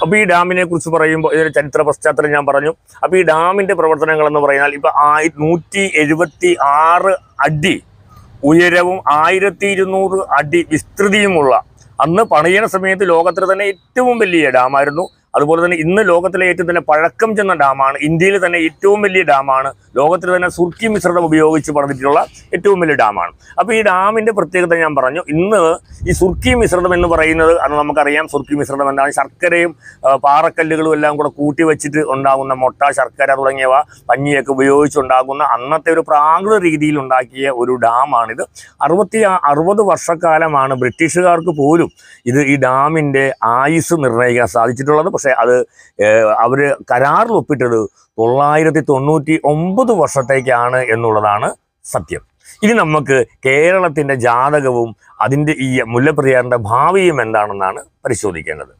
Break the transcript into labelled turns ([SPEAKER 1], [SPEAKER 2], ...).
[SPEAKER 1] അപ്പോൾ ഈ ഡാമിനെ കുറിച്ച് പറയുമ്പോൾ ഇതിന്റെ ചരിത്ര പശ്ചാത്തലം ഞാൻ പറഞ്ഞു. അപ്പോൾ ഈ ഡാമിന്റെ പ്രവർത്തനങ്ങൾ എന്ന് പറഞ്ഞാൽ ഇപ്പോൾ 176 അടി ഉയരവും 1200 അടി വിസ്തൃതിയുമുള്ള, അന്ന് പണിയണ സമയത്ത് ലോകത്തിലെ തന്നെ ഏറ്റവും വലിയ ഡാമായിരുന്നു. അതുപോലെ തന്നെ ഇന്ന് ലോകത്തിലെ ഏറ്റവും തന്നെ പഴക്കം ചെന്ന ഡാമാണ്. ഇന്ത്യയിൽ തന്നെ ഏറ്റവും വലിയ ഡാമാണ്. ലോകത്തിൽ തന്നെ സുർക്കി മിശ്രിതം ഉപയോഗിച്ച് പണിതിട്ടുള്ള ഏറ്റവും വലിയ ഡാമാണ്. അപ്പോൾ ഈ ഡാമിൻ്റെ പ്രത്യേകത ഞാൻ പറഞ്ഞു. ഇന്ന് ഈ സുർക്കി മിശ്രിതം എന്ന് പറയുന്നത്, അത് നമുക്കറിയാം. സുർക്കി മിശ്രിതം എന്താണ്? ശർക്കരയും പാറക്കല്ലുകളും എല്ലാം കൂടെ കൂട്ടി വെച്ചിട്ട് ഉണ്ടാകുന്ന മുട്ട, ശർക്കര തുടങ്ങിയവ പഞ്ഞിയൊക്കെ ഉപയോഗിച്ചുണ്ടാകുന്ന അന്നത്തെ ഒരു പ്രാകൃത രീതിയിൽ ഉണ്ടാക്കിയ ഒരു ഡാമാണിത്. 60 വർഷക്കാലമാണ് ബ്രിട്ടീഷുകാർക്ക് പോലും ഈ ഡാമിൻ്റെ ആയുസ് നിർണ്ണയിക്കാൻ സാധിച്ചിട്ടുള്ളത്. പക്ഷേ അത് അവർ കരാറിൽ ഒപ്പിട്ടത് 999 വർഷത്തേക്കാണ് എന്നുള്ളതാണ് സത്യം. ഇനി നമുക്ക് കേരളത്തിൻ്റെ ജാതകവും അതിൻ്റെ ഈ മുല്ലപ്പെരിയാറിൻ്റെ ഭാവിയും എന്താണെന്നാണ് പരിശോധിക്കേണ്ടത്.